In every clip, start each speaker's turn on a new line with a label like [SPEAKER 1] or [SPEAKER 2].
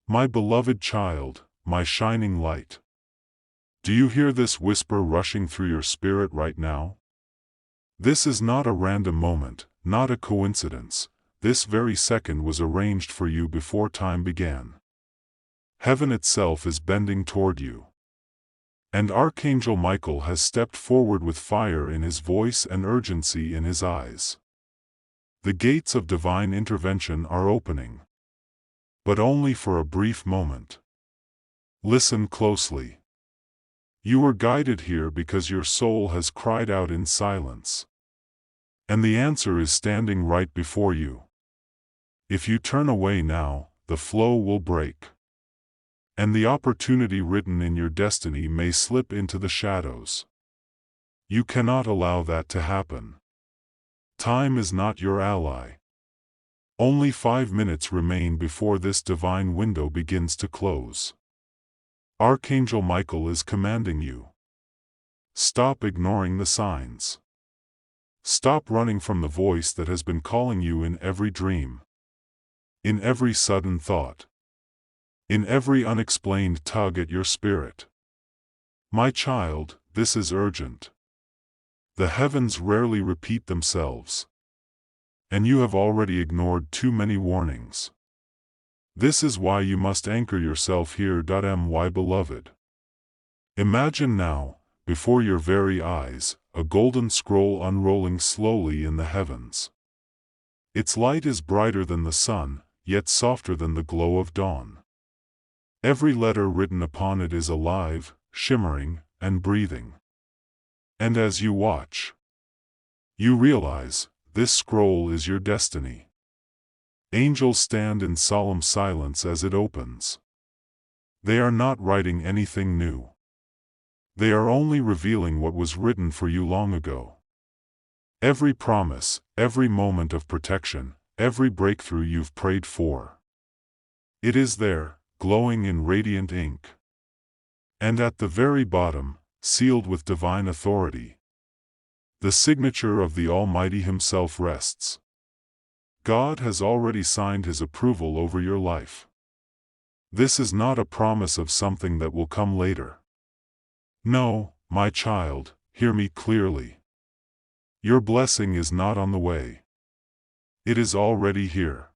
[SPEAKER 1] My beloved child, my shining light. Do you hear this whisper rushing through your spirit right now? This is not a random moment, not a coincidence. This very second was arranged for you before time began. Heaven itself is bending toward you. And Archangel Michael has stepped forward with fire in his voice and urgency in his eyes. The gates of divine intervention are opening. But only for a brief moment. Listen closely. You were guided here because your soul has cried out in silence. And the answer is standing right before you. If you turn away now, the flow will break. And the opportunity written in your destiny may slip into the shadows. You cannot allow that to happen. Time is not your ally. Only 5 minutes remain before this divine window begins to close. Archangel Michael is commanding you. Stop ignoring the signs. Stop running from the voice that has been calling you in every dream. In every sudden thought. In every unexplained tug at your spirit. My child, this is urgent. The heavens rarely repeat themselves. And you have already ignored too many warnings. This is why you must anchor yourself here. My beloved. Imagine now, before your very eyes, a golden scroll unrolling slowly in the heavens. Its light is brighter than the sun, yet softer than the glow of dawn. Every letter written upon it is alive, shimmering, and breathing. And as you watch, you realize, this scroll is your destiny. Angels stand in solemn silence as it opens. They are not writing anything new. They are only revealing what was written for you long ago. Every promise, every moment of protection, every breakthrough you've prayed for. It is there, glowing in radiant ink. And at the very bottom, sealed with divine authority, the signature of the Almighty Himself rests. God has already signed His approval over your life. This is not a promise of something that will come later. No, my child, hear me clearly. Your blessing is not on the way. It is already here.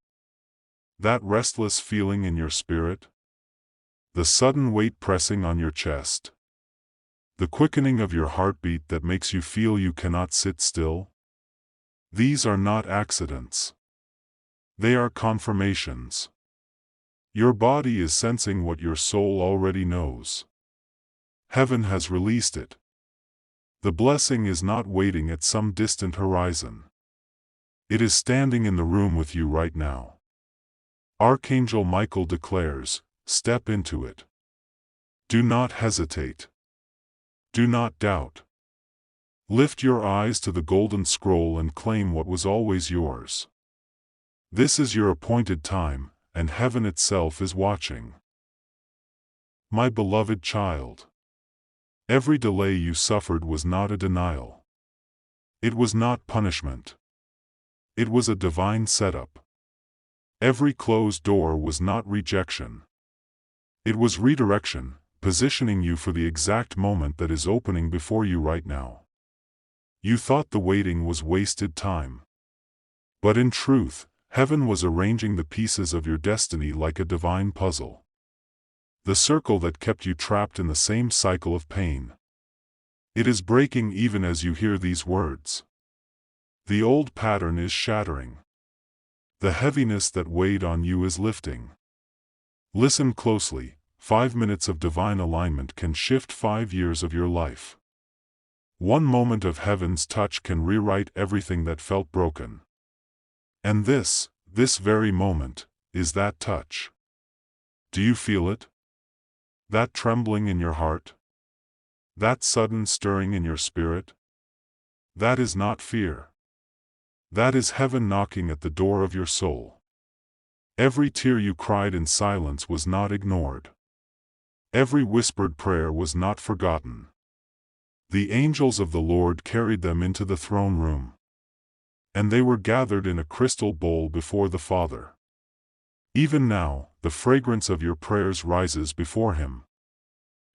[SPEAKER 1] That restless feeling in your spirit? The sudden weight pressing on your chest? The quickening of your heartbeat that makes you feel you cannot sit still? These are not accidents. They are confirmations. Your body is sensing what your soul already knows. Heaven has released it. The blessing is not waiting at some distant horizon. It is standing in the room with you right now. Archangel Michael declares, step into it. Do not hesitate. Do not doubt. Lift your eyes to the golden scroll and claim what was always yours. This is your appointed time, and heaven itself is watching. My beloved child. Every delay you suffered was not a denial. It was not punishment. It was a divine setup. Every closed door was not rejection. It was redirection, positioning you for the exact moment that is opening before you right now. You thought the waiting was wasted time. But in truth, heaven was arranging the pieces of your destiny like a divine puzzle. The circle that kept you trapped in the same cycle of pain. It is breaking even as you hear these words. The old pattern is shattering. The heaviness that weighed on you is lifting. Listen closely, 5 minutes of divine alignment can shift 5 years of your life. One moment of heaven's touch can rewrite everything that felt broken. And this very moment, is that touch. Do you feel it? That trembling in your heart? That sudden stirring in your spirit? That is not fear. That is heaven knocking at the door of your soul. Every tear you cried in silence was not ignored. Every whispered prayer was not forgotten. The angels of the Lord carried them into the throne room. And they were gathered in a crystal bowl before the Father. Even now, the fragrance of your prayers rises before Him.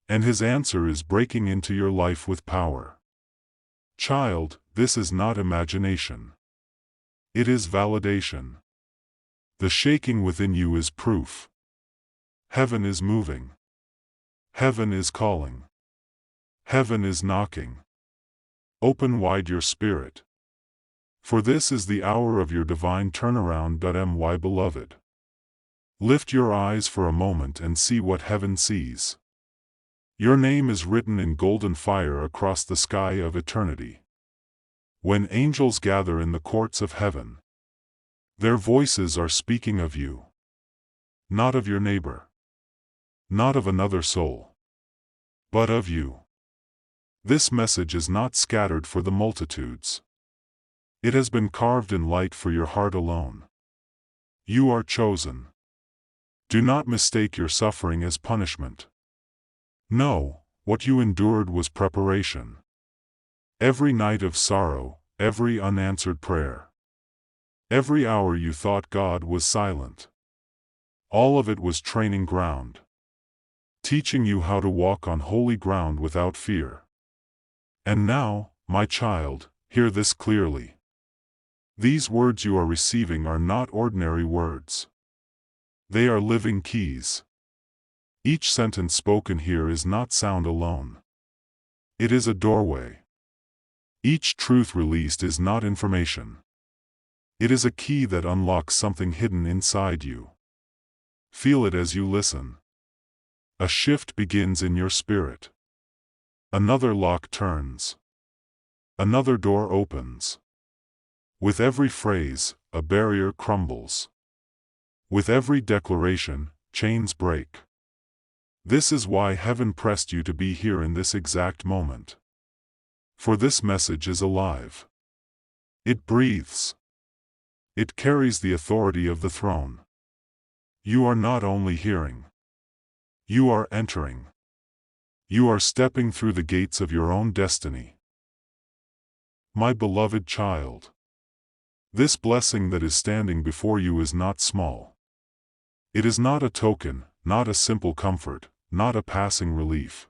[SPEAKER 1] And His answer is breaking into your life with power. Child, this is not imagination. It is validation. The shaking within you is proof. Heaven is moving. Heaven is calling. Heaven is knocking. Open wide your spirit. For this is the hour of your divine turnaround. My beloved. Lift your eyes for a moment and see what heaven sees. Your name is written in golden fire across the sky of eternity. When angels gather in the courts of heaven, their voices are speaking of you. Not of your neighbor. Not of another soul. But of you. This message is not scattered for the multitudes. It has been carved in light for your heart alone. You are chosen. Do not mistake your suffering as punishment. No, what you endured was preparation. Every night of sorrow, every unanswered prayer. Every hour you thought God was silent. All of it was training ground. Teaching you how to walk on holy ground without fear. And now, my child, hear this clearly. These words you are receiving are not ordinary words. They are living keys. Each sentence spoken here is not sound alone. It is a doorway. Each truth released is not information. It is a key that unlocks something hidden inside you. Feel it as you listen. A shift begins in your spirit. Another lock turns. Another door opens. With every phrase, a barrier crumbles. With every declaration, chains break. This is why heaven pressed you to be here in this exact moment. For this message is alive. It breathes. It carries the authority of the throne. You are not only hearing. You are entering. You are stepping through the gates of your own destiny. My beloved child. This blessing that is standing before you is not small. It is not a token, not a simple comfort, not a passing relief.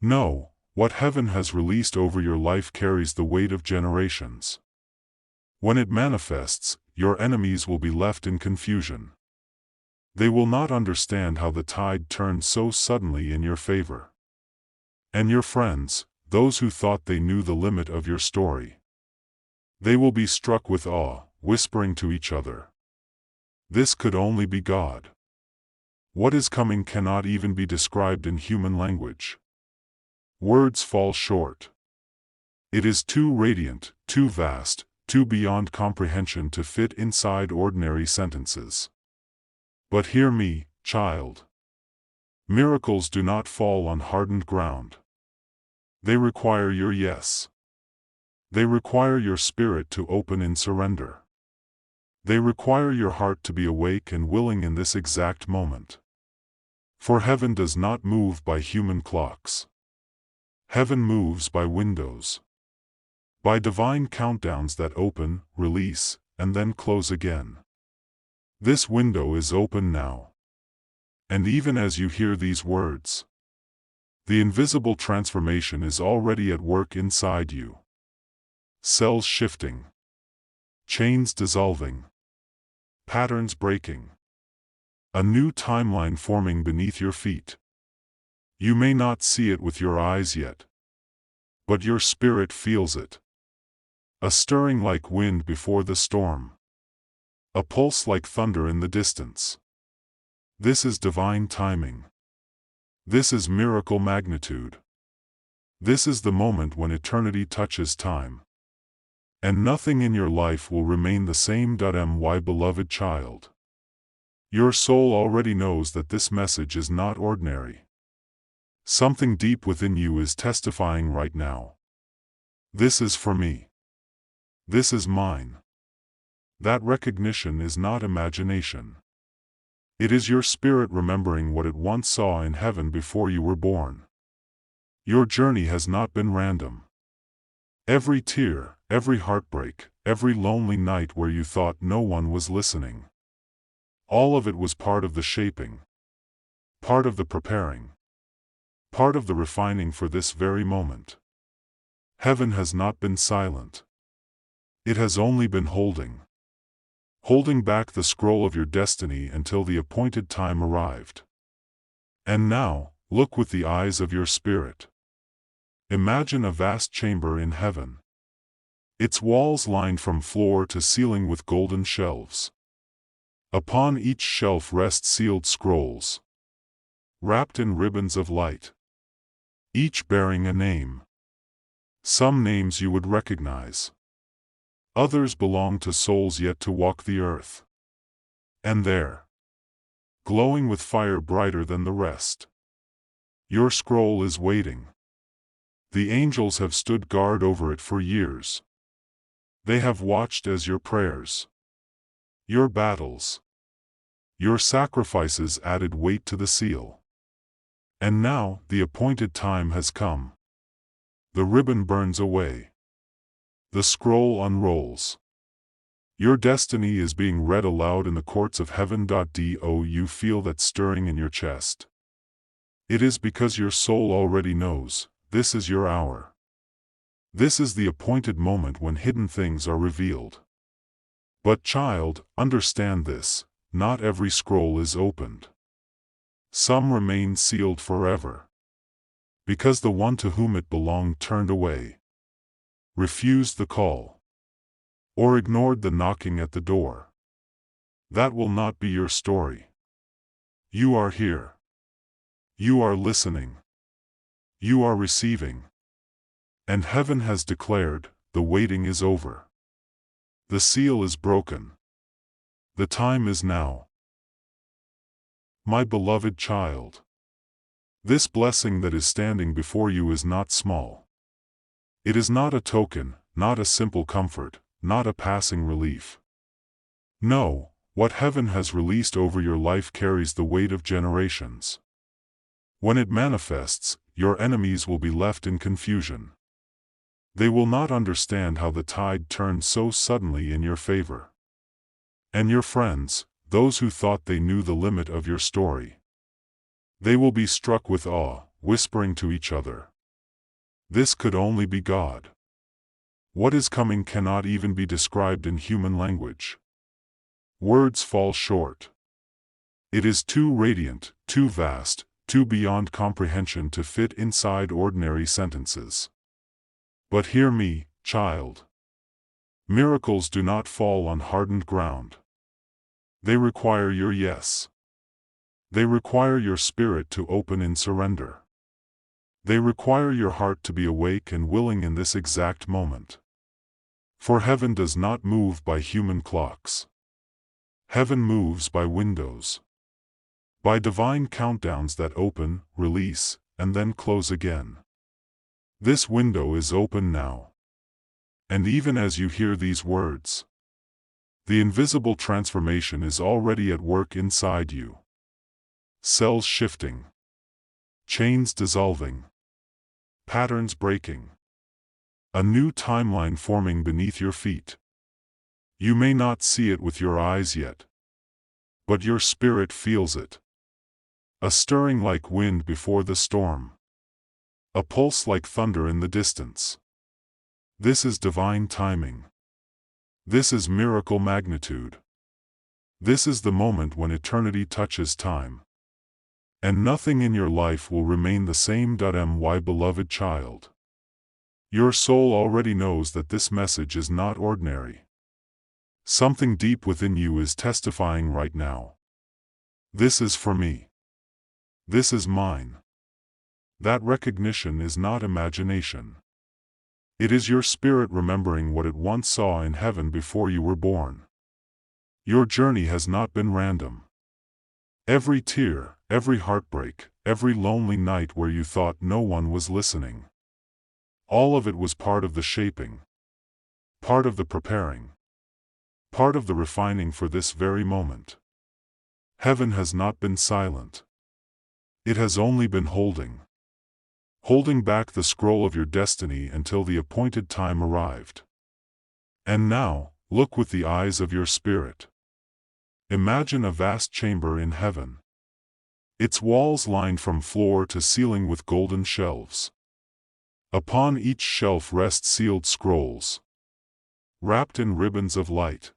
[SPEAKER 1] No, what heaven has released over your life carries the weight of generations. When it manifests, your enemies will be left in confusion. They will not understand how the tide turned so suddenly in your favor. And your friends, those who thought they knew the limit of your story, they will be struck with awe, whispering to each other, "This could only be God." What is coming cannot even be described in human language. Words fall short. It is too radiant, too vast, too beyond comprehension to fit inside ordinary sentences. But hear me, child. Miracles do not fall on hardened ground. They require your yes. They require your spirit to open in surrender. They require your heart to be awake and willing in this exact moment. For heaven does not move by human clocks. Heaven moves by windows. By divine countdowns that open, release, and then close again. This window is open now. And even as you hear these words, the invisible transformation is already at work inside you. Cells shifting. Chains dissolving. Patterns breaking. A new timeline forming beneath your feet. You may not see it with your eyes yet, but your spirit feels it. A stirring like wind before the storm. A pulse like thunder in the distance. This is divine timing. This is miracle magnitude. This is the moment when eternity touches time. And nothing in your life will remain the same. My beloved child. Your soul already knows that this message is not ordinary. Something deep within you is testifying right now. This is for me. This is mine. That recognition is not imagination. It is your spirit remembering what it once saw in heaven before you were born. Your journey has not been random. Every tear, every heartbreak, every lonely night where you thought no one was listening All of it was part of the shaping, part of the preparing, part of the refining for this very moment. Heaven has not been silent. It has only been holding back the scroll of your destiny until the appointed time arrived. And now, look with the eyes of your spirit. Imagine a vast chamber in heaven. Its walls lined from floor to ceiling with golden shelves. Upon each shelf rest sealed scrolls, wrapped in ribbons of light, each bearing a name. Some names you would recognize. Others belong to souls yet to walk the earth. And there, glowing with fire brighter than the rest, your scroll is waiting. The angels have stood guard over it for years. They have watched as your prayers, your battles, your sacrifices added weight to the seal. And now, the appointed time has come. The ribbon burns away. The scroll unrolls. Your destiny is being read aloud in the courts of heaven. Do you feel that stirring in your chest? It is because your soul already knows, this is your hour. This is the appointed moment when hidden things are revealed. But child, understand this, not every scroll is opened. Some remain sealed forever. Because the one to whom it belonged turned away, refused the call, or ignored the knocking at the door. That will not be your story. You are here. You are listening. You are receiving. And heaven has declared, the waiting is over. The seal is broken. The time is now. My beloved child, this blessing that is standing before you is not small. It is not a token, not a simple comfort, not a passing relief. No, what heaven has released over your life carries the weight of generations. When it manifests, your enemies will be left in confusion. They will not understand how the tide turned so suddenly in your favor. And your friends, those who thought they knew the limit of your story, they will be struck with awe, whispering to each other, this could only be God. What is coming cannot even be described in human language. Words fall short. It is too radiant, too vast, too beyond comprehension to fit inside ordinary sentences. But hear me, child. Miracles do not fall on hardened ground. They require your yes. They require your spirit to open in surrender. They require your heart to be awake and willing in this exact moment. For heaven does not move by human clocks. Heaven moves by windows. By divine countdowns that open, release, and then close again. This window is open now. And even as you hear these words, the invisible transformation is already at work inside you. Cells shifting. Chains dissolving. Patterns breaking. A new timeline forming beneath your feet. You may not see it with your eyes yet, but your spirit feels it. A stirring like wind before the storm. A pulse like thunder in the distance. This is divine timing. This is miracle magnitude. This is the moment when eternity touches time. And nothing in your life will remain the same. My beloved child. Your soul already knows that this message is not ordinary. Something deep within you is testifying right now. This is for me. This is mine. That recognition is not imagination. It is your spirit remembering what it once saw in heaven before you were born. Your journey has not been random. Every tear, every heartbreak, every lonely night where you thought no one was listening. All of it was part of the shaping. Part of the preparing. Part of the refining for this very moment. Heaven has not been silent. It has only been holding back the scroll of your destiny until the appointed time arrived. And now, look with the eyes of your spirit. Imagine a vast chamber in heaven. Its walls lined from floor to ceiling with golden shelves. Upon each shelf rest sealed scrolls, wrapped in ribbons of light,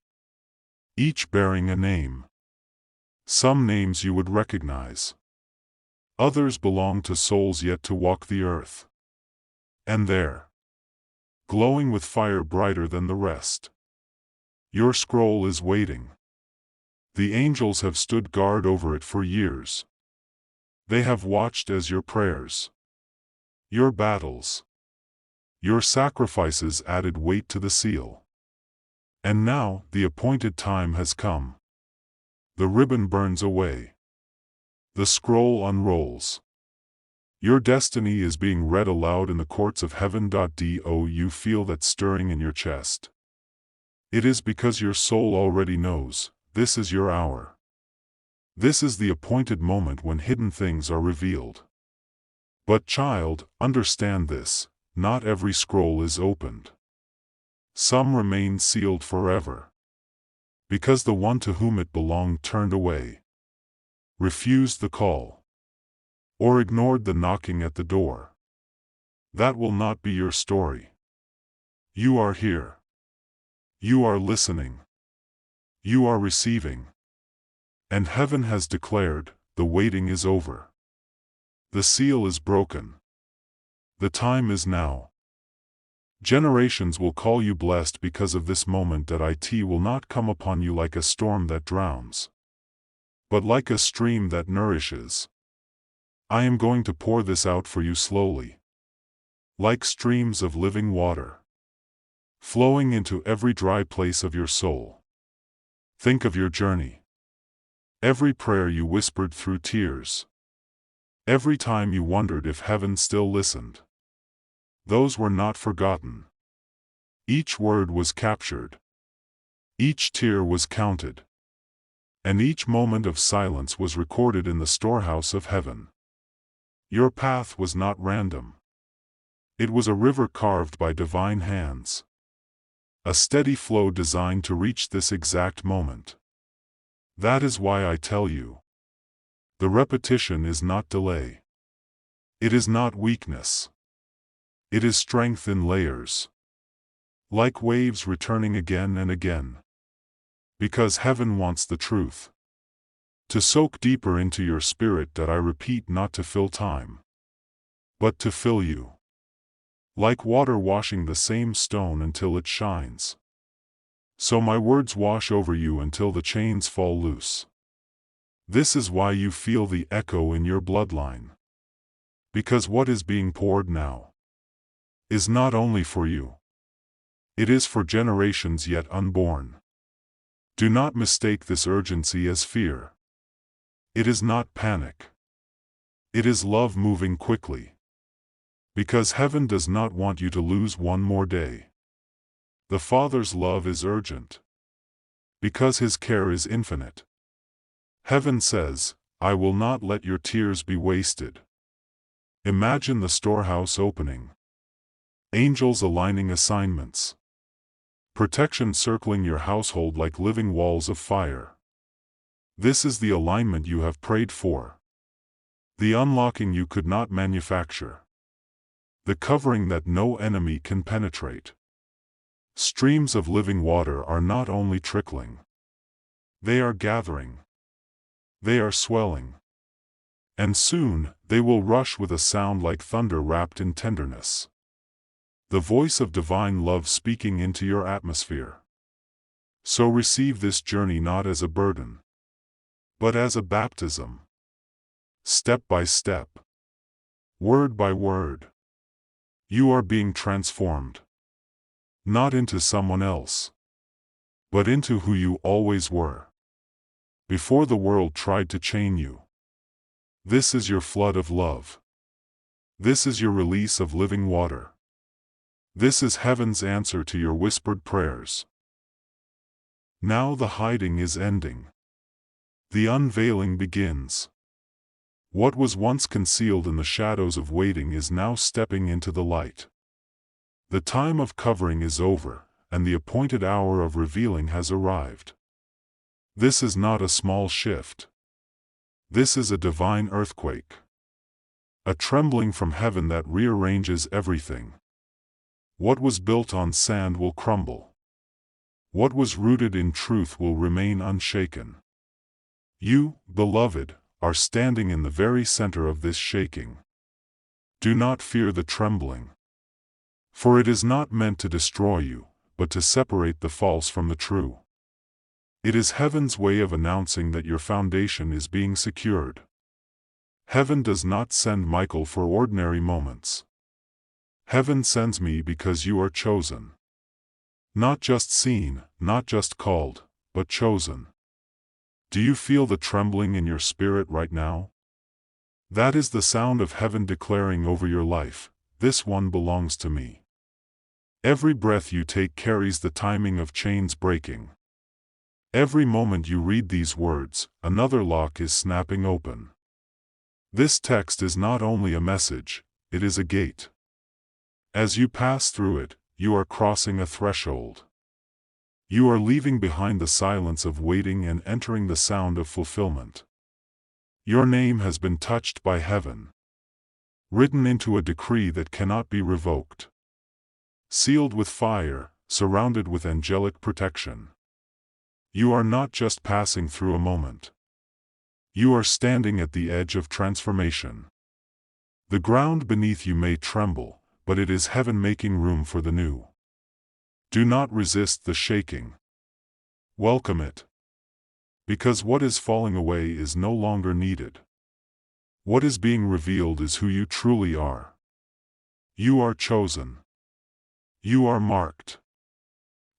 [SPEAKER 1] each bearing a name. Some names you would recognize. Others belong to souls yet to walk the earth. And there, glowing with fire brighter than the rest, your scroll is waiting. The angels have stood guard over it for years. They have watched as your prayers, your battles, your sacrifices added weight to the seal. And now, the appointed time has come. The ribbon burns away. The scroll unrolls. Your destiny is being read aloud in the courts of heaven. Do you feel that stirring in your chest? It is because your soul already knows, this is your hour. This is the appointed moment when hidden things are revealed. But child, understand this, not every scroll is opened. Some remain sealed forever. Because the one to whom it belonged turned away, refused the call, or ignored the knocking at the door. That will not be your story. You are here. You are listening. You are receiving. And heaven has declared, the waiting is over. The seal is broken. The time is now. Generations will call you blessed because of this moment. That it will not come upon you like a storm that drowns, but like a stream that nourishes. I am going to pour this out for you slowly, like streams of living water, flowing into every dry place of your soul. Think of your journey. Every prayer you whispered through tears. Every time you wondered if heaven still listened. Those were not forgotten. Each word was captured. Each tear was counted. And each moment of silence was recorded in the storehouse of heaven. Your path was not random. It was a river carved by divine hands. A steady flow designed to reach this exact moment. That is why I tell you, the repetition is not delay. It is not weakness. It is strength in layers, like waves returning again and again. Because heaven wants the truth to soak deeper into your spirit. That I repeat, not to fill time, but to fill you. Like water washing the same stone until it shines. So my words wash over you until the chains fall loose. This is why you feel the echo in your bloodline. Because what is being poured now is not only for you. It is for generations yet unborn. Do not mistake this urgency as fear. It is not panic. It is love moving quickly. Because heaven does not want you to lose one more day. The Father's love is urgent. Because His care is infinite. Heaven says, I will not let your tears be wasted. Imagine the storehouse opening. Angels aligning assignments. Protection circling your household like living walls of fire. This is the alignment you have prayed for. The unlocking you could not manufacture. The covering that no enemy can penetrate. Streams of living water are not only trickling. They are gathering. They are swelling. And soon, they will rush with a sound like thunder wrapped in tenderness. The voice of divine love speaking into your atmosphere. So receive this journey not as a burden, but as a baptism. Step by step. Word by word. You are being transformed. Not into someone else, but into who you always were. Before the world tried to chain you. This is your flood of love. This is your release of living water. This is heaven's answer to your whispered prayers. Now the hiding is ending. The unveiling begins. What was once concealed in the shadows of waiting is now stepping into the light. The time of covering is over, and the appointed hour of revealing has arrived. This is not a small shift. This is a divine earthquake. A trembling from heaven that rearranges everything. What was built on sand will crumble. What was rooted in truth will remain unshaken. You, beloved, are standing in the very center of this shaking. Do not fear the trembling. For it is not meant to destroy you, but to separate the false from the true. It is heaven's way of announcing that your foundation is being secured. Heaven does not send Michael for ordinary moments. Heaven sends me because you are chosen. Not just seen, not just called, but chosen. Do you feel the trembling in your spirit right now? That is the sound of heaven declaring over your life, this one belongs to me. Every breath you take carries the timing of chains breaking. Every moment you read these words, another lock is snapping open. This text is not only a message, it is a gate. As you pass through it, you are crossing a threshold. You are leaving behind the silence of waiting and entering the sound of fulfillment. Your name has been touched by heaven. Written into a decree that cannot be revoked. Sealed with fire, surrounded with angelic protection. You are not just passing through a moment. You are standing at the edge of transformation. The ground beneath you may tremble, but it is heaven making room for the new. Do not resist the shaking. Welcome it. Because what is falling away is no longer needed. What is being revealed is who you truly are. You are chosen. You are marked.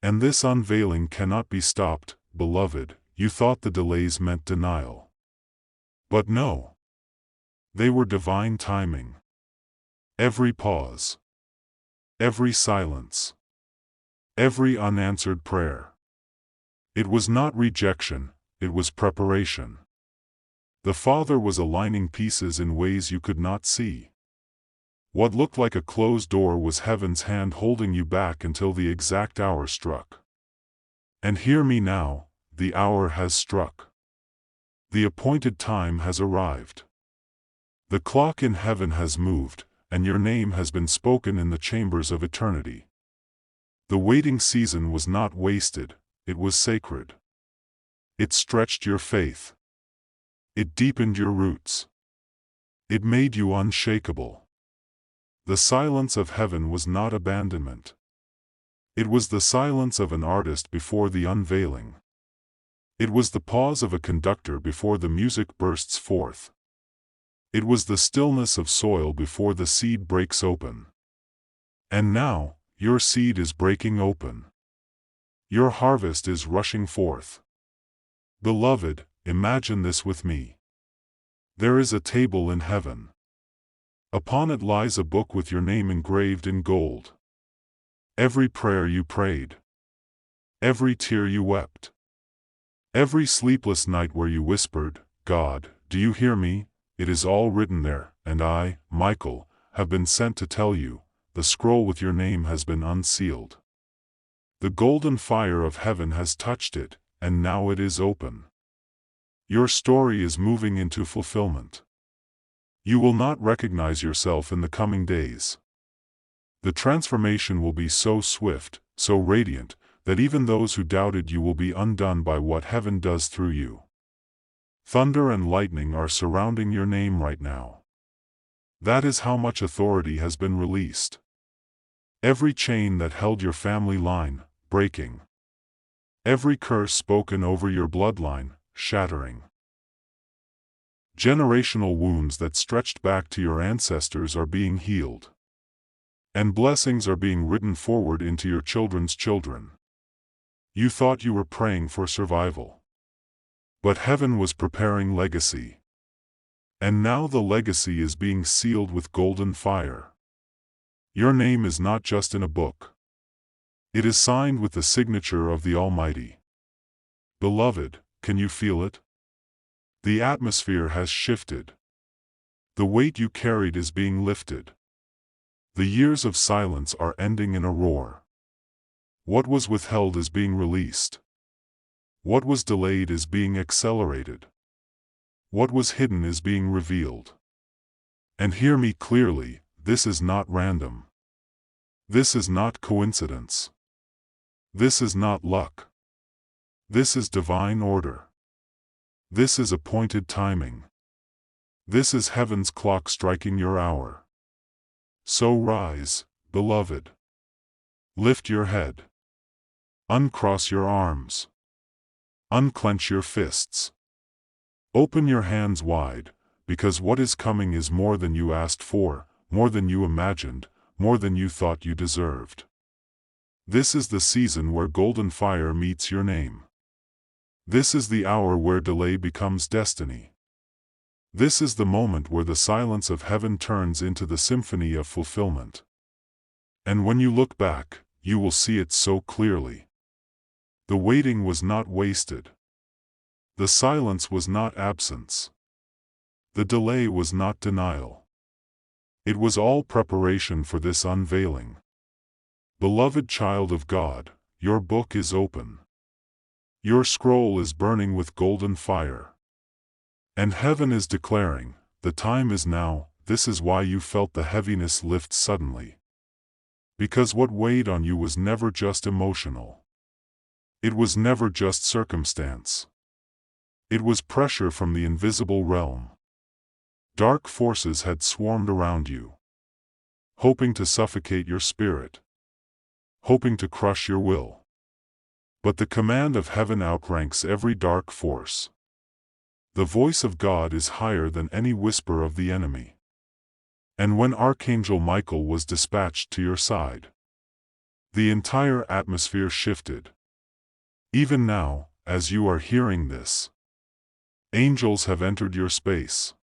[SPEAKER 1] And this unveiling cannot be stopped, beloved. You thought the delays meant denial. But no. They were divine timing. Every pause. Every silence. Every unanswered prayer. It was not rejection, it was preparation. The Father was aligning pieces in ways you could not see. What looked like a closed door was heaven's hand holding you back until the exact hour struck. And hear me now, the hour has struck. The appointed time has arrived. The clock in heaven has moved, and your name has been spoken in the chambers of eternity. The waiting season was not wasted, it was sacred. It stretched your faith. It deepened your roots. It made you unshakable. The silence of heaven was not abandonment. It was the silence of an artist before the unveiling. It was the pause of a conductor before the music bursts forth. It was the stillness of soil before the seed breaks open. And now, your seed is breaking open. Your harvest is rushing forth. Beloved, imagine this with me. There is a table in heaven. Upon it lies a book with your name engraved in gold. Every prayer you prayed. Every tear you wept. Every sleepless night where you whispered, God, do you hear me? It is all written there, and I, Michael, have been sent to tell you, the scroll with your name has been unsealed. The golden fire of heaven has touched it, and now it is open. Your story is moving into fulfillment. You will not recognize yourself in the coming days. The transformation will be so swift, so radiant, that even those who doubted you will be undone by what heaven does through you. Thunder and lightning are surrounding your name right now. That is how much authority has been released. Every chain that held your family line, breaking. Every curse spoken over your bloodline, shattering. Generational wounds that stretched back to your ancestors are being healed. And blessings are being written forward into your children's children. You thought you were praying for survival. But heaven was preparing legacy. And now the legacy is being sealed with golden fire. Your name is not just in a book. It is signed with the signature of the Almighty. Beloved, can you feel it? The atmosphere has shifted. The weight you carried is being lifted. The years of silence are ending in a roar. What was withheld is being released. What was delayed is being accelerated. What was hidden is being revealed. And hear me clearly, this is not random. This is not coincidence. This is not luck. This is divine order. This is appointed timing. This is heaven's clock striking your hour. So rise, beloved. Lift your head. Uncross your arms. Unclench your fists. Open your hands wide, because what is coming is more than you asked for, more than you imagined, more than you thought you deserved. This is the season where golden fire meets your name. This is the hour where delay becomes destiny. This is the moment where the silence of heaven turns into the symphony of fulfillment. And when you look back, you will see it so clearly. The waiting was not wasted. The silence was not absence. The delay was not denial. It was all preparation for this unveiling. Beloved child of God, your book is open. Your scroll is burning with golden fire. And heaven is declaring, the time is now. This is why you felt the heaviness lift suddenly. Because what weighed on you was never just emotional. It was never just circumstance. It was pressure from the invisible realm. Dark forces had swarmed around you, hoping to suffocate your spirit, hoping to crush your will. But the command of heaven outranks every dark force. The voice of God is higher than any whisper of the enemy. And when Archangel Michael was dispatched to your side, the entire atmosphere shifted. Even now, as you are hearing this, angels have entered your space.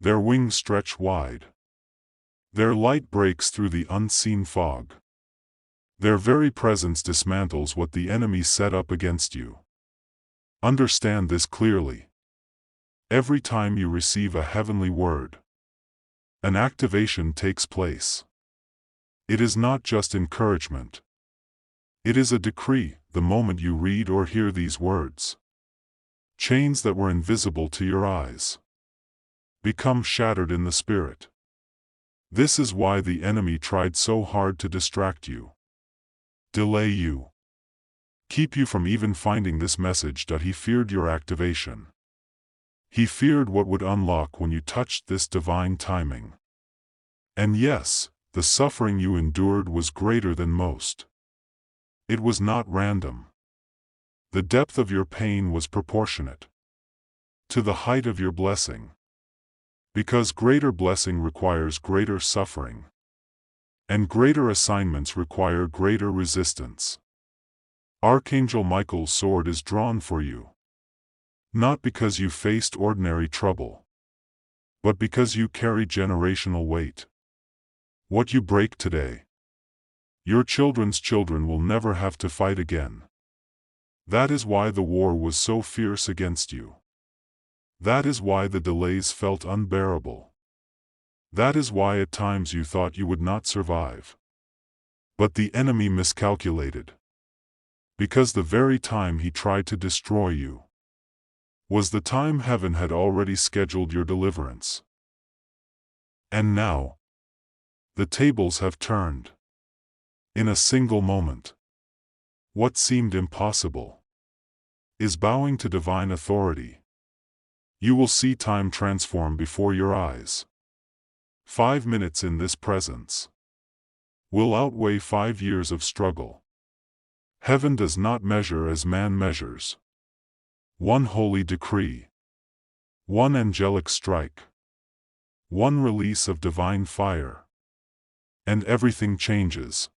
[SPEAKER 1] Their wings stretch wide. Their light breaks through the unseen fog. Their very presence dismantles what the enemy set up against you. Understand this clearly. Every time you receive a heavenly word, an activation takes place. It is not just encouragement. It is a decree. The moment you read or hear these words, chains that were invisible to your eyes become shattered in the spirit. This is why the enemy tried so hard to distract you, delay you, keep you from even finding this message. That he feared your activation. He feared what would unlock when you touched this divine timing. And yes, the suffering you endured was greater than most. It was not random. The depth of your pain was proportionate to the height of your blessing. Because greater blessing requires greater suffering, and greater assignments require greater resistance. Archangel Michael's sword is drawn for you, not because you faced ordinary trouble, but because you carry generational weight. What you break today, your children's children will never have to fight again. That is why the war was so fierce against you. That is why the delays felt unbearable. That is why at times you thought you would not survive. But the enemy miscalculated. Because the very time he tried to destroy you was the time heaven had already scheduled your deliverance. And now, the tables have turned. In a single moment, what seemed impossible is bowing to divine authority. You will see time transform before your eyes. 5 minutes in this presence will outweigh 5 years of struggle. Heaven does not measure as man measures. One holy decree, one angelic strike, one release of divine fire, and everything changes.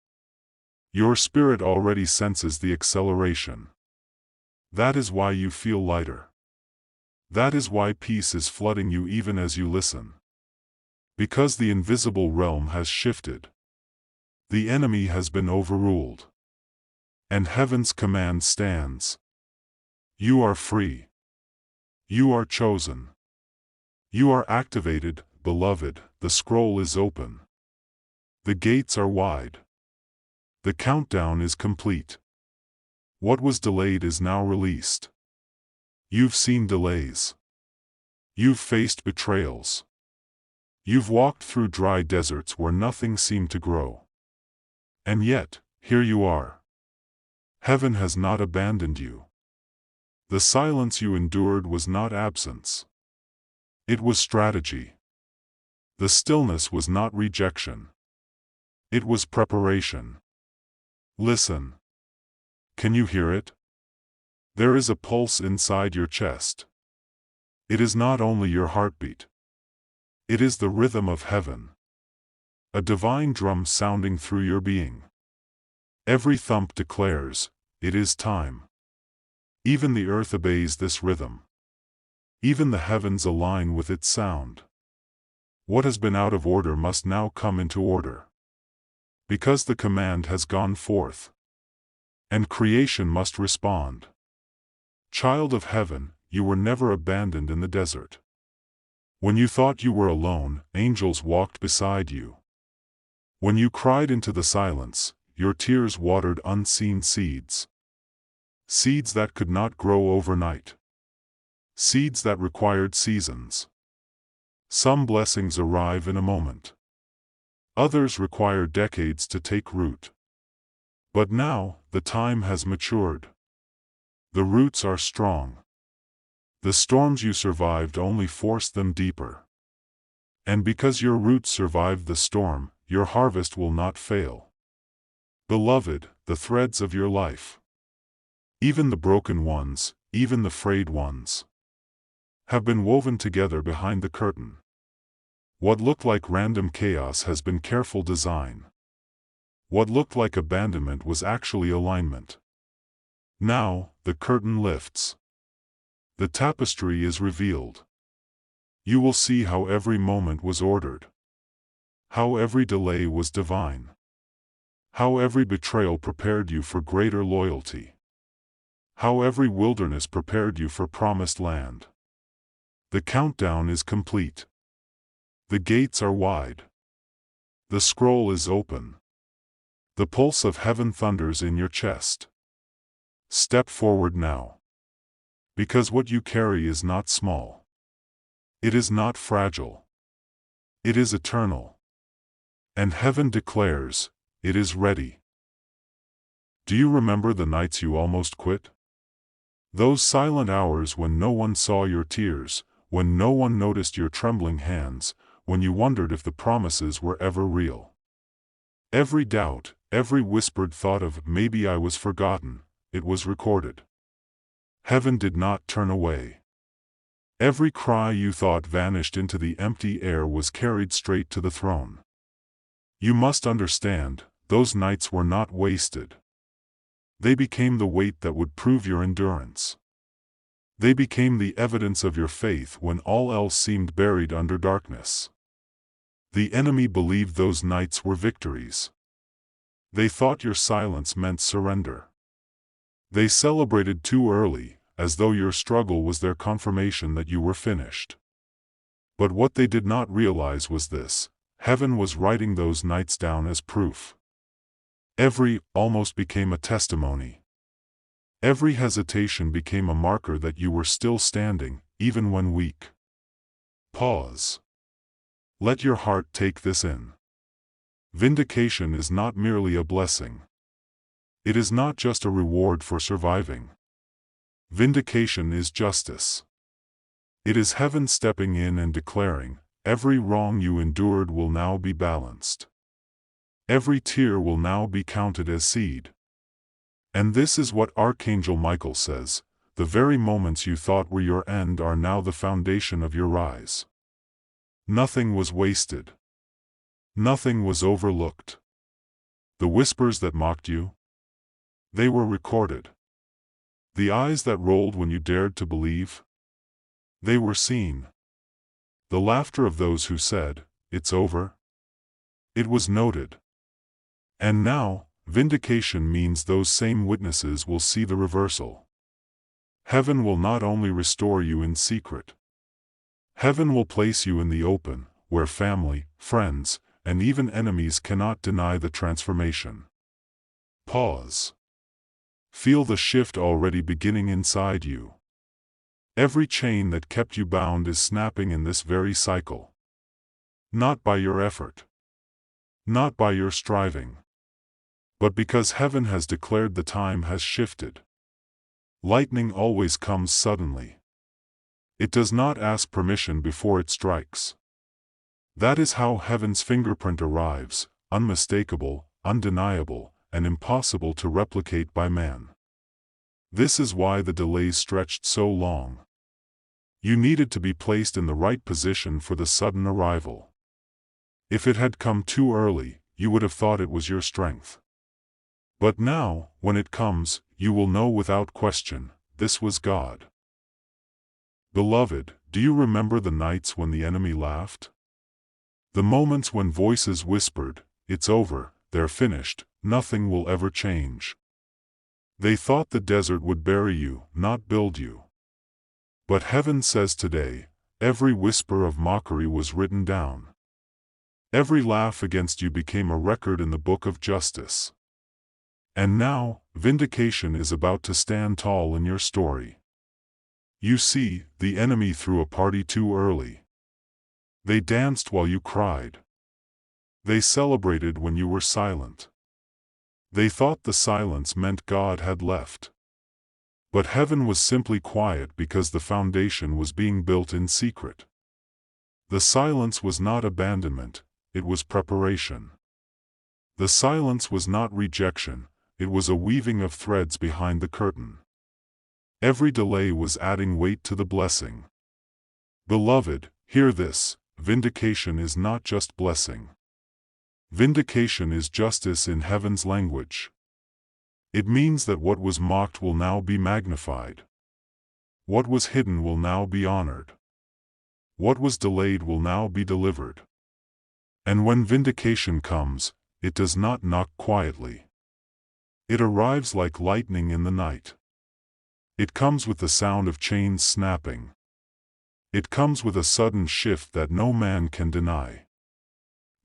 [SPEAKER 1] Your spirit already senses the acceleration. That is why you feel lighter. That is why peace is flooding you even as you listen. Because the invisible realm has shifted. The enemy has been overruled. And heaven's command stands. You are free. You are chosen. You are activated, beloved. The scroll is open. The gates are wide. The countdown is complete. What was delayed is now released. You've seen delays. You've faced betrayals. You've walked through dry deserts where nothing seemed to grow. And yet, here you are. Heaven has not abandoned you. The silence you endured was not absence. It was strategy. The stillness was not rejection. It was preparation. Listen. Can you hear it? There is a pulse inside your chest. It is not only your heartbeat. It is the rhythm of heaven. A divine drum sounding through your being. Every thump declares, it is time. Even the earth obeys this rhythm. Even the heavens align with its sound. What has been out of order must now come into order. Because the command has gone forth. And creation must respond. Child of heaven, you were never abandoned in the desert. When you thought you were alone, angels walked beside you. When you cried into the silence, your tears watered unseen seeds. Seeds that could not grow overnight. Seeds that required seasons. Some blessings arrive in a moment. Others require decades to take root. But now, the time has matured. The roots are strong. The storms you survived only forced them deeper. And because your roots survived the storm, your harvest will not fail. Beloved, the threads of your life, even the broken ones, even the frayed ones, have been woven together behind the curtain. What looked like random chaos has been careful design. What looked like abandonment was actually alignment. Now, the curtain lifts. The tapestry is revealed. You will see how every moment was ordered. How every delay was divine. How every betrayal prepared you for greater loyalty. How every wilderness prepared you for promised land. The countdown is complete. The gates are wide. The scroll is open. The pulse of heaven thunders in your chest. Step forward now. Because what you carry is not small. It is not fragile. It is eternal. And heaven declares, it is ready. Do you remember the nights you almost quit? Those silent hours when no one saw your tears, when no one noticed your trembling hands, when you wondered if the promises were ever real. Every doubt, every whispered thought of maybe I was forgotten, it was recorded. Heaven did not turn away. Every cry you thought vanished into the empty air was carried straight to the throne. You must understand, those nights were not wasted. They became the weight that would prove your endurance. They became the evidence of your faith when all else seemed buried under darkness. The enemy believed those nights were victories. They thought your silence meant surrender. They celebrated too early, as though your struggle was their confirmation that you were finished. But what they did not realize was this: heaven was writing those nights down as proof. Every almost became a testimony. Every hesitation became a marker that you were still standing, even when weak. Pause. Let your heart take this in. Vindication is not merely a blessing. It is not just a reward for surviving. Vindication is justice. It is heaven stepping in and declaring, every wrong you endured will now be balanced. Every tear will now be counted as seed. And this is what Archangel Michael says: the very moments you thought were your end are now the foundation of your rise. Nothing was wasted. Nothing was overlooked. The whispers that mocked you, they were recorded. The eyes that rolled when you dared to believe, they were seen. The laughter of those who said, "It's over," it was noted. And now, vindication means those same witnesses will see the reversal. Heaven will not only restore you in secret. Heaven will place you in the open, where family, friends, and even enemies cannot deny the transformation. Pause. Feel the shift already beginning inside you. Every chain that kept you bound is snapping in this very cycle. Not by your effort. Not by your striving. But because heaven has declared the time has shifted. Lightning always comes suddenly. It does not ask permission before it strikes. That is how heaven's fingerprint arrives, unmistakable, undeniable, and impossible to replicate by man. This is why the delays stretched so long. You needed to be placed in the right position for the sudden arrival. If it had come too early, you would have thought it was your strength. But now, when it comes, you will know without question, this was God. Beloved, do you remember the nights when the enemy laughed? The moments when voices whispered, "It's over, they're finished, nothing will ever change." They thought the desert would bury you, not build you. But heaven says today, every whisper of mockery was written down. Every laugh against you became a record in the book of justice. And now, vindication is about to stand tall in your story. You see, the enemy threw a party too early. They danced while you cried. They celebrated when you were silent. They thought the silence meant God had left. But heaven was simply quiet because the foundation was being built in secret. The silence was not abandonment, it was preparation. The silence was not rejection, it was a weaving of threads behind the curtain. Every delay was adding weight to the blessing. Beloved, hear this, vindication is not just blessing. Vindication is justice in heaven's language. It means that what was mocked will now be magnified. What was hidden will now be honored. What was delayed will now be delivered. And when vindication comes, it does not knock quietly. It arrives like lightning in the night. It comes with the sound of chains snapping. It comes with a sudden shift that no man can deny.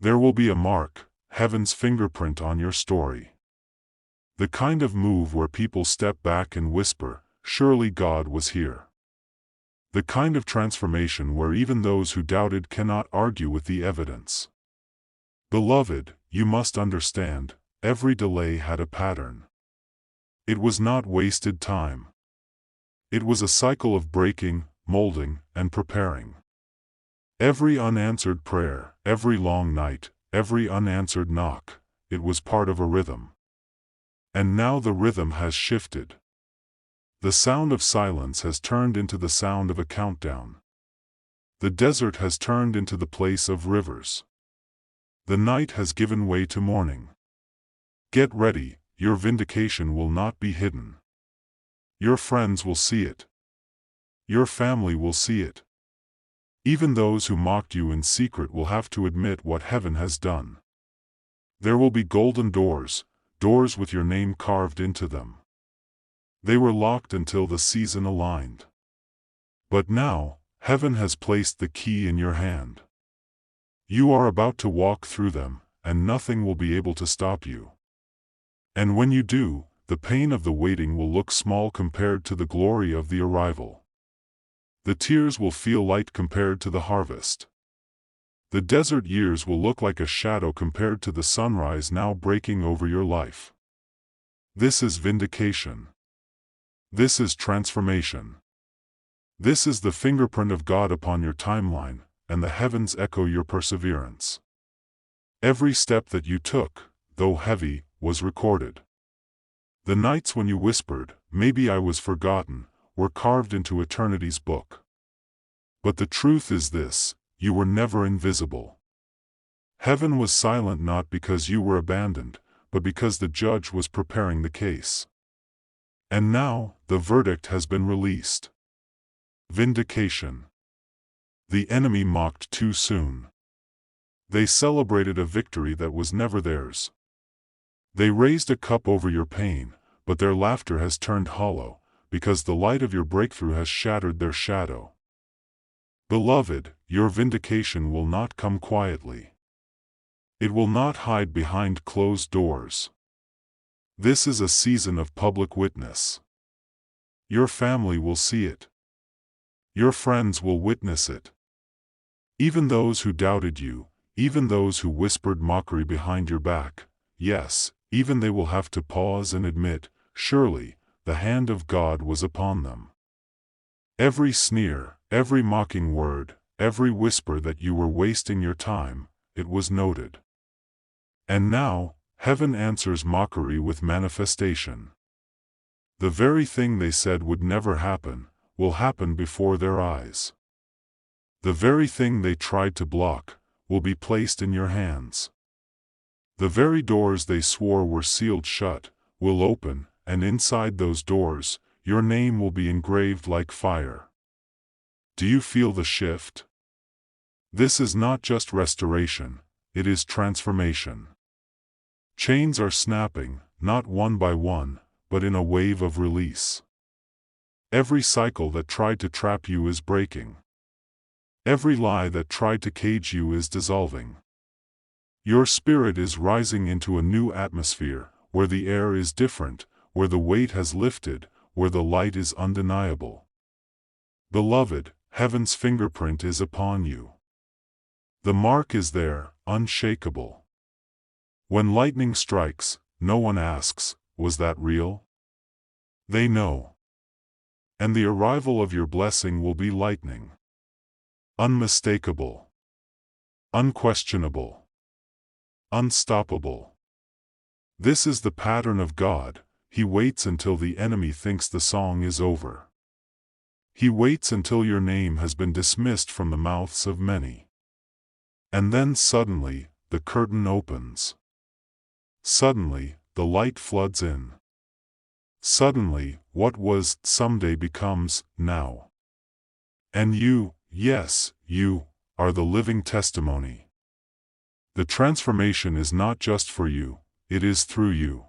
[SPEAKER 1] There will be a mark, heaven's fingerprint on your story. The kind of move where people step back and whisper, "Surely God was here." The kind of transformation where even those who doubted cannot argue with the evidence. Beloved, you must understand, every delay had a pattern. It was not wasted time. It was a cycle of breaking, molding, and preparing. Every unanswered prayer, every long night, every unanswered knock, it was part of a rhythm. And now the rhythm has shifted. The sound of silence has turned into the sound of a countdown. The desert has turned into the place of rivers. The night has given way to morning. Get ready, your vindication will not be hidden. Your friends will see it. Your family will see it. Even those who mocked you in secret will have to admit what heaven has done. There will be golden doors, doors with your name carved into them. They were locked until the season aligned. But now, heaven has placed the key in your hand. You are about to walk through them, and nothing will be able to stop you. And when you do, the pain of the waiting will look small compared to the glory of the arrival. The tears will feel light compared to the harvest. The desert years will look like a shadow compared to the sunrise now breaking over your life. This is vindication. This is transformation. This is the fingerprint of God upon your timeline, and the heavens echo your perseverance. Every step that you took, though heavy, was recorded. The nights when you whispered, "Maybe I was forgotten," were carved into eternity's book. But the truth is this, you were never invisible. Heaven was silent not because you were abandoned, but because the judge was preparing the case. And now, the verdict has been released. Vindication. The enemy mocked too soon. They celebrated a victory that was never theirs. They raised a cup over your pain, but their laughter has turned hollow, because the light of your breakthrough has shattered their shadow. Beloved, your vindication will not come quietly. It will not hide behind closed doors. This is a season of public witness. Your family will see it. Your friends will witness it. Even those who doubted you, even those who whispered mockery behind your back, yes, even they will have to pause and admit, surely, the hand of God was upon them. Every sneer, every mocking word, every whisper that you were wasting your time, it was noted. And now, heaven answers mockery with manifestation. The very thing they said would never happen, will happen before their eyes. The very thing they tried to block, will be placed in your hands. The very doors they swore were sealed shut, will open, and inside those doors, your name will be engraved like fire. Do you feel the shift? This is not just restoration, it is transformation. Chains are snapping, not one by one, but in a wave of release. Every cycle that tried to trap you is breaking. Every lie that tried to cage you is dissolving. Your spirit is rising into a new atmosphere, where the air is different, where the weight has lifted, where the light is undeniable. Beloved, heaven's fingerprint is upon you. The mark is there, unshakable. When lightning strikes, no one asks, was that real? They know. And the arrival of your blessing will be lightning. Unmistakable. Unquestionable. Unstoppable. This is the pattern of God. He waits until the enemy thinks the song is over. He waits until your name has been dismissed from the mouths of many. And then suddenly, the curtain opens. Suddenly, the light floods in. Suddenly, what was someday becomes now. And you, yes, you, are the living testimony. The transformation is not just for you, it is through you.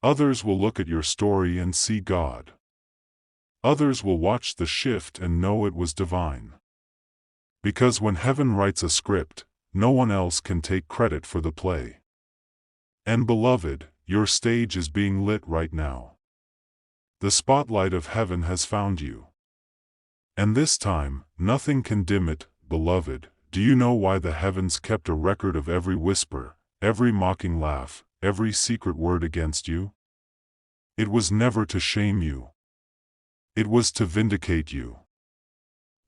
[SPEAKER 1] Others will look at your story and see God. Others will watch the shift and know it was divine. Because when heaven writes a script, no one else can take credit for the play. And beloved, your stage is being lit right now. The spotlight of heaven has found you. And this time, nothing can dim it, beloved. Do you know why the heavens kept a record of every whisper, every mocking laugh, every secret word against you? It was never to shame you. It was to vindicate you.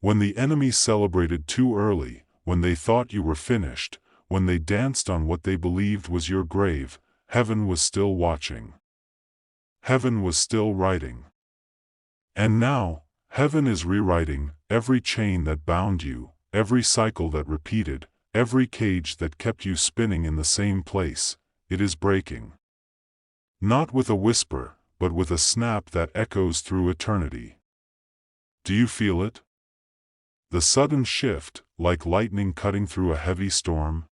[SPEAKER 1] When the enemy celebrated too early, when they thought you were finished, when they danced on what they believed was your grave, heaven was still watching. Heaven was still writing. And now, heaven is rewriting every chain that bound you, every cycle that repeated, every cage that kept you spinning in the same place. It is breaking. Not with a whisper, but with a snap that echoes through eternity. Do you feel it? The sudden shift, like lightning cutting through a heavy storm?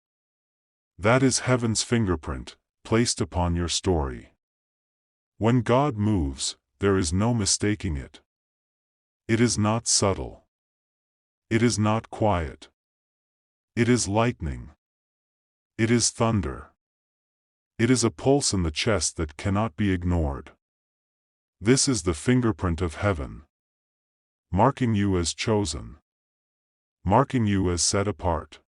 [SPEAKER 1] That is heaven's fingerprint, placed upon your story. When God moves, there is no mistaking it. It is not subtle. It is not quiet. It is lightning. It is thunder. It is a pulse in the chest that cannot be ignored. This is the fingerprint of heaven, marking you as chosen, marking you as set apart,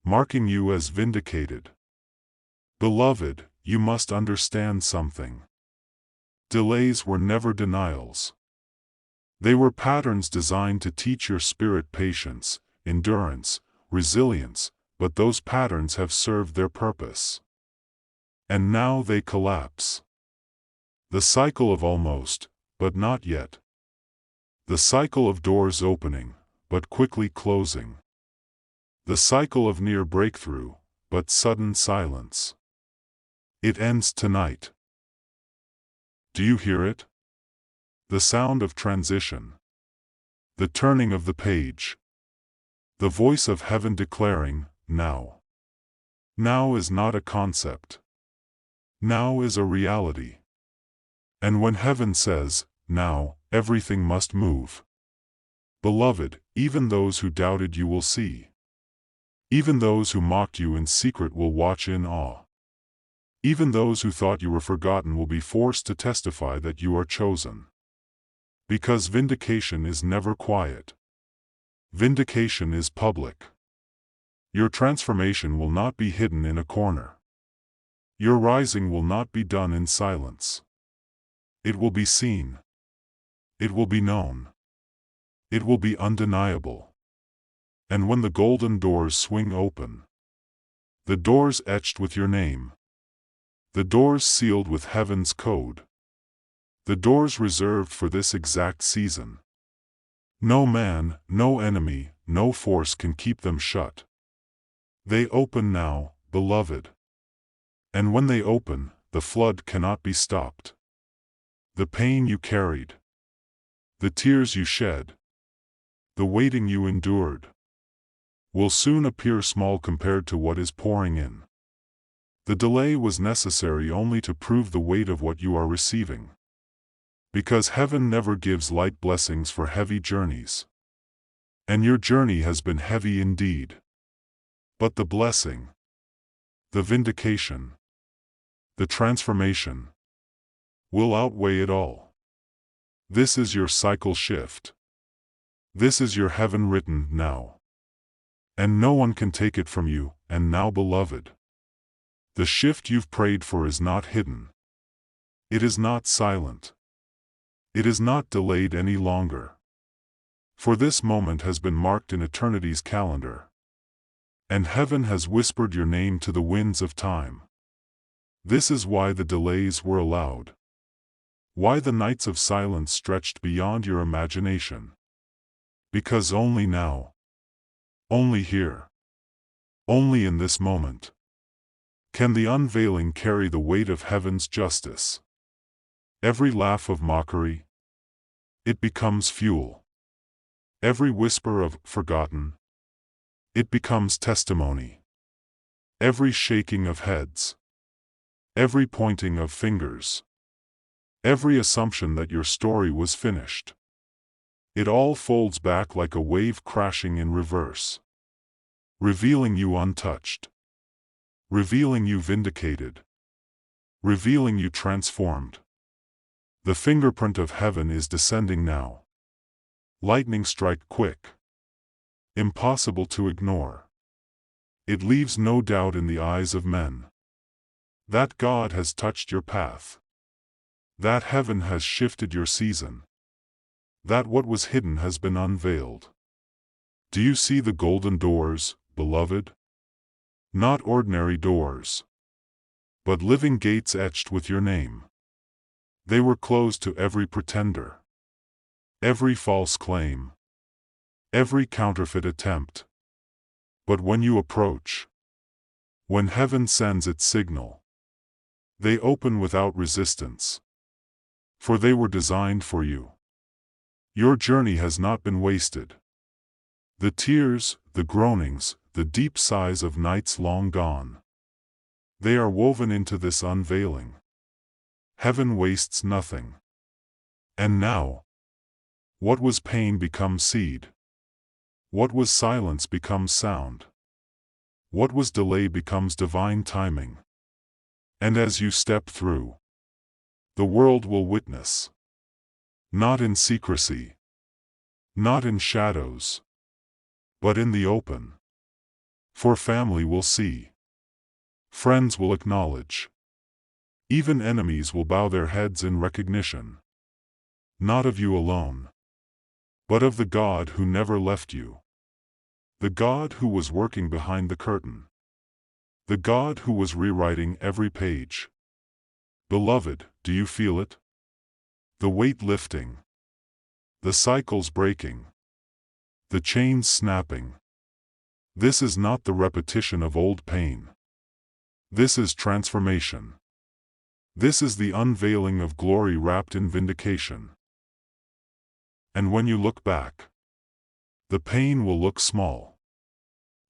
[SPEAKER 1] marking you as vindicated. Beloved, you must understand something. Delays were never denials. They were patterns designed to teach your spirit patience, endurance, resilience, but those patterns have served their purpose. And now they collapse. The cycle of almost, but not yet. The cycle of doors opening, but quickly closing. The cycle of near breakthrough, but sudden silence. It ends tonight. Do you hear it? The sound of transition. The turning of the page. The voice of heaven declaring, now. Now is not a concept. Now is a reality. And when heaven says, now, everything must move. Beloved, even those who doubted you will see. Even those who mocked you in secret will watch in awe. Even those who thought you were forgotten will be forced to testify that you are chosen. Because vindication is never quiet. Vindication is public. Your transformation will not be hidden in a corner. Your rising will not be done in silence. It will be seen. It will be known. It will be undeniable. And when the golden doors swing open, the doors etched with your name, the doors sealed with heaven's code, the doors reserved for this exact season, no man, no enemy, no force can keep them shut. They open now, beloved. And when they open, the flood cannot be stopped. The pain you carried, the tears you shed, the waiting you endured, will soon appear small compared to what is pouring in. The delay was necessary only to prove the weight of what you are receiving. Because heaven never gives light blessings for heavy journeys. And your journey has been heavy indeed. But the blessing, the vindication, the transformation, will outweigh it all. This is your cycle shift. This is your heaven written now. And no one can take it from you, and now, beloved. The shift you've prayed for is not hidden. It is not silent. It is not delayed any longer. For this moment has been marked in eternity's calendar. And heaven has whispered your name to the winds of time. This is why the delays were allowed. Why the nights of silence stretched beyond your imagination. Because only now, only here, only in this moment, can the unveiling carry the weight of heaven's justice. Every laugh of mockery, it becomes fuel. Every whisper of forgotten, it becomes testimony. Every shaking of heads, every pointing of fingers, every assumption that your story was finished, it all folds back like a wave crashing in reverse, revealing you untouched, revealing you vindicated, revealing you transformed. The fingerprint of heaven is descending now. Lightning strike quick. Impossible to ignore. It leaves no doubt in the eyes of men. That God has touched your path. That heaven has shifted your season. That what was hidden has been unveiled. Do you see the golden doors, beloved? Not ordinary doors, but living gates etched with your name. They were closed to every pretender, every false claim, every counterfeit attempt. But when you approach, when heaven sends its signal, they open without resistance. For they were designed for you. Your journey has not been wasted. The tears, the groanings, the deep sighs of nights long gone, they are woven into this unveiling. Heaven wastes nothing. And now, what was pain becomes seed. What was silence becomes sound. What was delay becomes divine timing. And as you step through, the world will witness. Not in secrecy, not in shadows, but in the open. For family will see. Friends will acknowledge. Even enemies will bow their heads in recognition. Not of you alone, but of the God who never left you. The God who was working behind the curtain. The God who was rewriting every page. Beloved, do you feel it? The weight lifting. The cycles breaking. The chains snapping. This is not the repetition of old pain. This is transformation. This is the unveiling of glory wrapped in vindication. And when you look back, the pain will look small.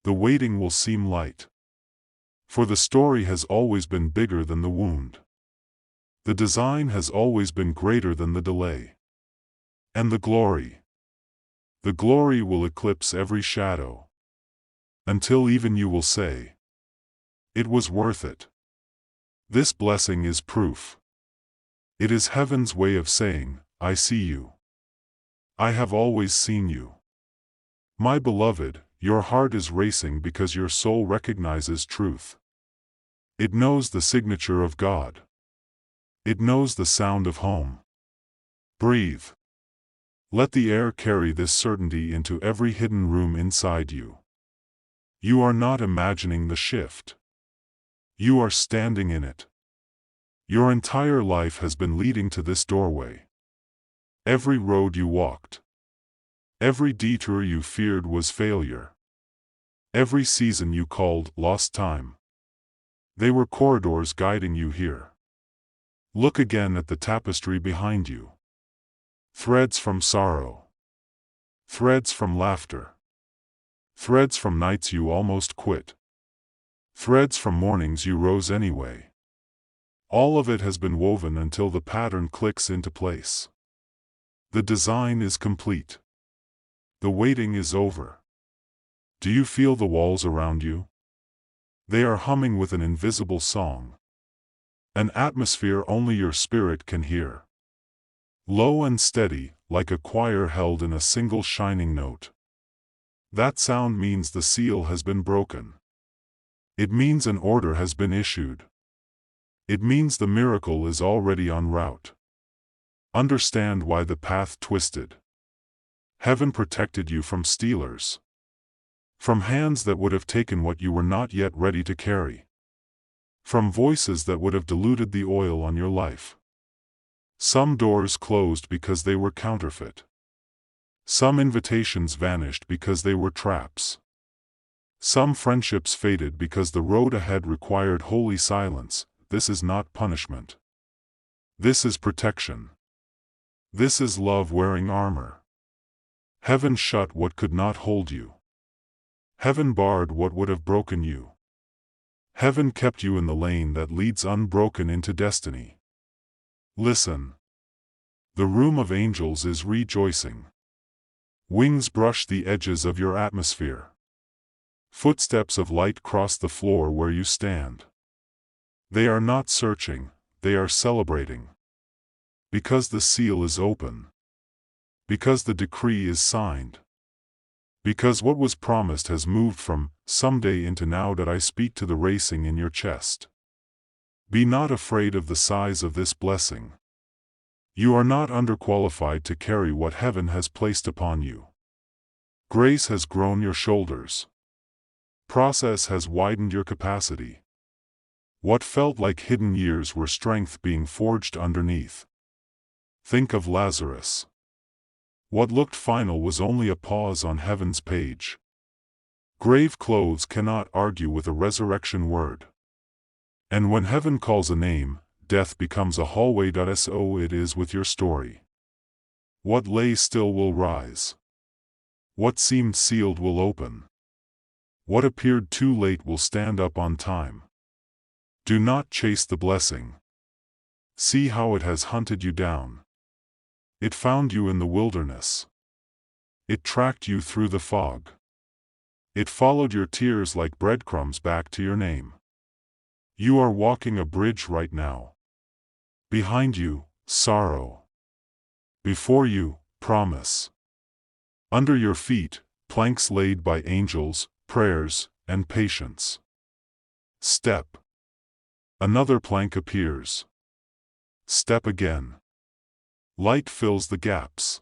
[SPEAKER 1] The waiting will seem light. For the story has always been bigger than the wound. The design has always been greater than the delay. And the glory will eclipse every shadow. Until even you will say, it was worth it. This blessing is proof. It is heaven's way of saying, I see you. I have always seen you. My beloved, your heart is racing because your soul recognizes truth. It knows the signature of God. It knows the sound of home. Breathe. Let the air carry this certainty into every hidden room inside you. You are not imagining the shift. You are standing in it. Your entire life has been leading to this doorway. Every road you walked, every detour you feared was failure. Every season you called lost time. They were corridors guiding you here. Look again at the tapestry behind you. Threads from sorrow. Threads from laughter. Threads from nights you almost quit. Threads from mornings you rose anyway. All of it has been woven until the pattern clicks into place. The design is complete. The waiting is over. Do you feel the walls around you? They are humming with an invisible song. An atmosphere only your spirit can hear. Low and steady, like a choir held in a single shining note. That sound means the seal has been broken. It means an order has been issued. It means the miracle is already en route. Understand why the path twisted. Heaven protected you from stealers. From hands that would have taken what you were not yet ready to carry. From voices that would have diluted the oil on your life. Some doors closed because they were counterfeit. Some invitations vanished because they were traps. Some friendships faded because the road ahead required holy silence. This is not punishment. This is protection. This is love wearing armor. Heaven shut what could not hold you. Heaven barred what would have broken you. Heaven kept you in the lane that leads unbroken into destiny. Listen. The room of angels is rejoicing. Wings brush the edges of your atmosphere. Footsteps of light cross the floor where you stand. They are not searching, they are celebrating. Because the seal is open. Because the decree is signed. Because what was promised has moved from someday into now that I speak to the racing in your chest. Be not afraid of the size of this blessing. You are not underqualified to carry what heaven has placed upon you. Grace has grown your shoulders. Process has widened your capacity. What felt like hidden years were strength being forged underneath. Think of Lazarus. What looked final was only a pause on heaven's page. Grave clothes cannot argue with a resurrection word. And when heaven calls a name, death becomes a hallway. So it is with your story. What lay still will rise. What seemed sealed will open. What appeared too late will stand up on time. Do not chase the blessing. See how it has hunted you down. It found you in the wilderness. It tracked you through the fog. It followed your tears like breadcrumbs back to your name. You are walking a bridge right now. Behind you, sorrow. Before you, promise. Under your feet, planks laid by angels, prayers, and patience. Step. Another plank appears. Step again. Light fills the gaps.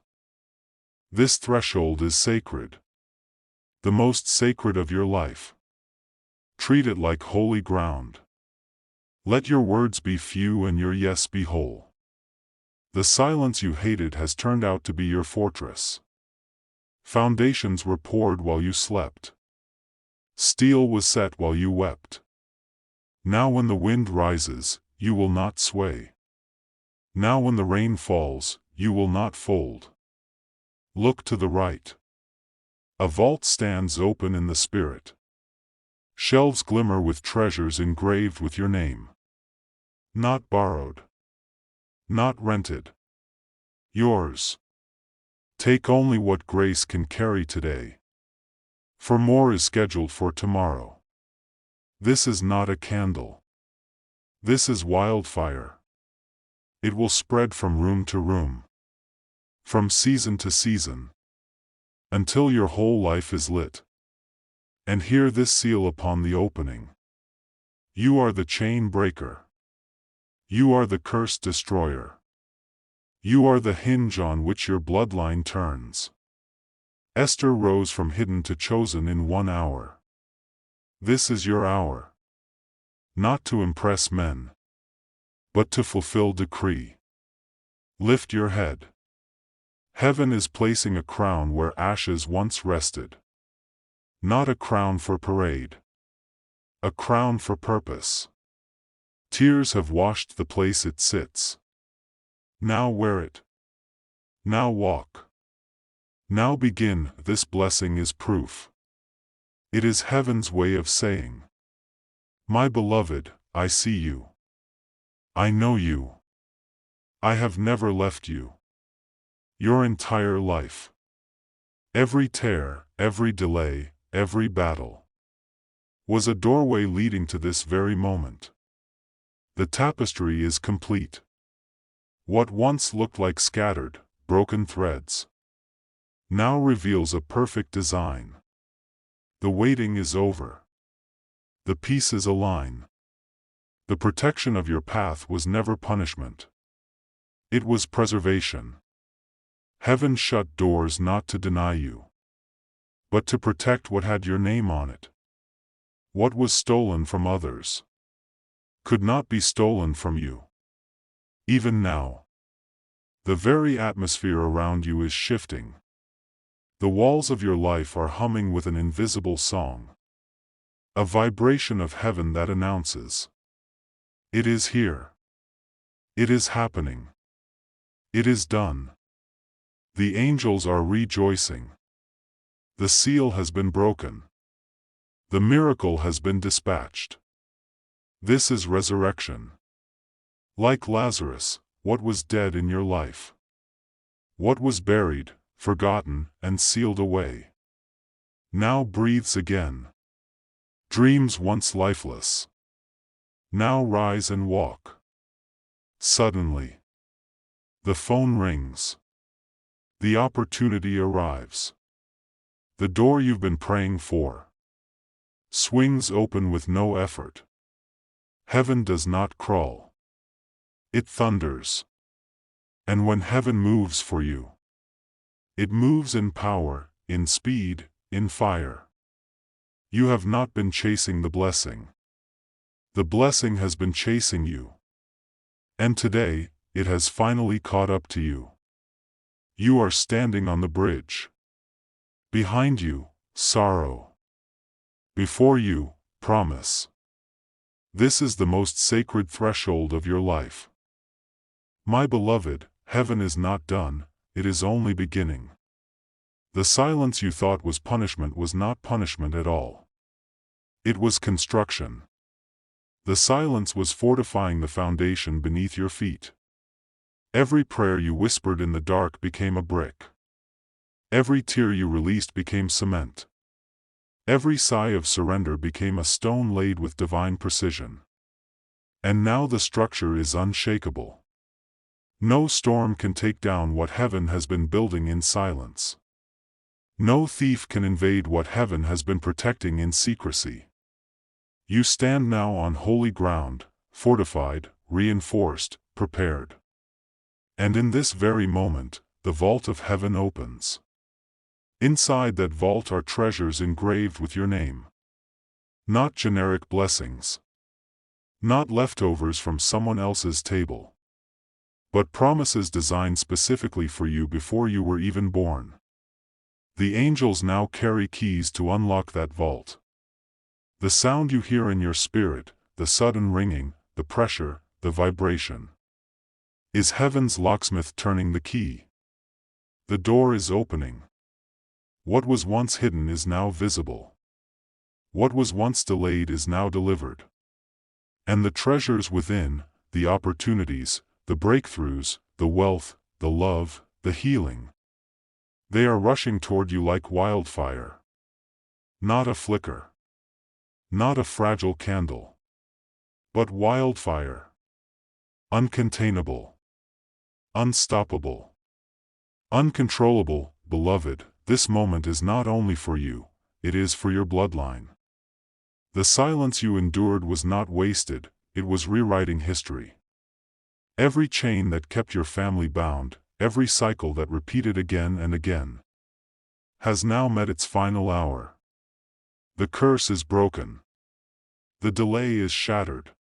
[SPEAKER 1] This threshold is sacred. The most sacred of your life. Treat it like holy ground. Let your words be few and your yes be whole. The silence you hated has turned out to be your fortress. Foundations were poured while you slept. Steel was set while you wept. Now when the wind rises, you will not sway. Now when the rain falls, you will not fold. Look to the right. A vault stands open in the spirit. Shelves glimmer with treasures engraved with your name. Not borrowed. Not rented. Yours. Take only what grace can carry today. For more is scheduled for tomorrow. This is not a candle. This is wildfire. It will spread from room to room, from season to season, until your whole life is lit. And hear this seal upon the opening. You are the chain breaker. You are the curse destroyer. You are the hinge on which your bloodline turns. Esther rose from hidden to chosen in 1 hour. This is your hour. Not to impress men, but to fulfill decree. Lift your head. Heaven is placing a crown where ashes once rested. Not a crown for parade. A crown for purpose. Tears have washed the place it sits. Now wear it. Now walk. Now begin. This blessing is proof. It is heaven's way of saying, my beloved, I see you. I know you. I have never left you. Your entire life. Every tear, every delay, every battle was a doorway leading to this very moment. The tapestry is complete. What once looked like scattered, broken threads now reveals a perfect design. The waiting is over. The pieces align. The protection of your path was never punishment. It was preservation. Heaven shut doors not to deny you, but to protect what had your name on it. What was stolen from others could not be stolen from you. Even now, the very atmosphere around you is shifting. The walls of your life are humming with an invisible song. A vibration of heaven that announces, it is here. It is happening. It is done. The angels are rejoicing. The seal has been broken. The miracle has been dispatched. This is resurrection. Like Lazarus, what was dead in your life? What was buried, forgotten, and sealed away, now breathes again. Dreams once lifeless now rise and walk. Suddenly, the phone rings. The opportunity arrives. The door you've been praying for swings open with no effort. Heaven does not crawl. It thunders. And when heaven moves for you, it moves in power, in speed, in fire. You have not been chasing the blessing. The blessing has been chasing you. And today, it has finally caught up to you. You are standing on the bridge. Behind you, sorrow. Before you, promise. This is the most sacred threshold of your life. My beloved, heaven is not done, it is only beginning. The silence you thought was punishment was not punishment at all. It was construction. The silence was fortifying the foundation beneath your feet. Every prayer you whispered in the dark became a brick. Every tear you released became cement. Every sigh of surrender became a stone laid with divine precision. And now the structure is unshakable. No storm can take down what heaven has been building in silence. No thief can invade what heaven has been protecting in secrecy. You stand now on holy ground, fortified, reinforced, prepared. And in this very moment, the vault of heaven opens. Inside that vault are treasures engraved with your name. Not generic blessings. Not leftovers from someone else's table. But promises designed specifically for you before you were even born. The angels now carry keys to unlock that vault. The sound you hear in your spirit, the sudden ringing, the pressure, the vibration, is heaven's locksmith turning the key. The door is opening. What was once hidden is now visible. What was once delayed is now delivered. And the treasures within, the opportunities, the breakthroughs, the wealth, the love, the healing, they are rushing toward you like wildfire. Not a flicker. Not a fragile candle. but wildfire. Uncontainable. Unstoppable. Uncontrollable. Beloved, this moment is not only for you, it is for your bloodline. The silence you endured was not wasted, it was rewriting history. Every chain that kept your family bound, every cycle that repeated again and again, has now met its final hour. The curse is broken. The delay is shattered.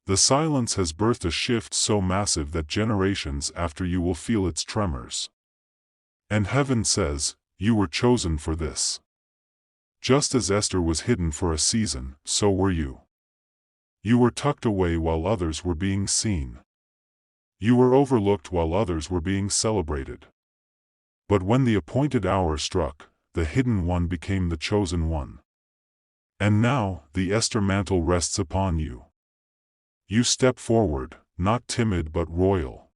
[SPEAKER 1] The silence has birthed a shift so massive that generations after you will feel its tremors. And heaven says, you were chosen for this. Just as Esther was hidden for a season, so were you. You were tucked away while others were being seen. You were overlooked while others were being celebrated. But when the appointed hour struck, the hidden one became the chosen one. And now, the Esther mantle rests upon you. You step forward, not timid but royal.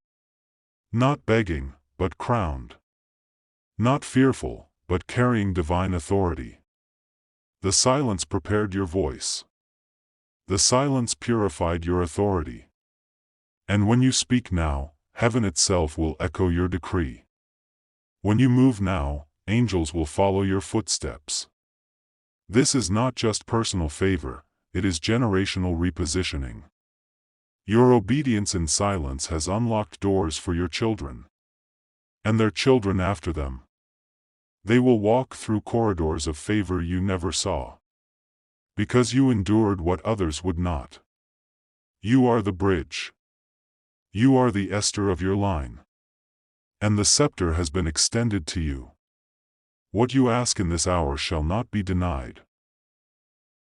[SPEAKER 1] Not begging, but crowned. Not fearful, but carrying divine authority. The silence prepared your voice. The silence purified your authority. And when you speak now, heaven itself will echo your decree. When you move now, angels will follow your footsteps. This is not just personal favor, it is generational repositioning. Your obedience in silence has unlocked doors for your children. And their children after them. They will walk through corridors of favor you never saw. Because you endured what others would not. You are the bridge. You are the Esther of your line. And the scepter has been extended to you. What you ask in this hour shall not be denied.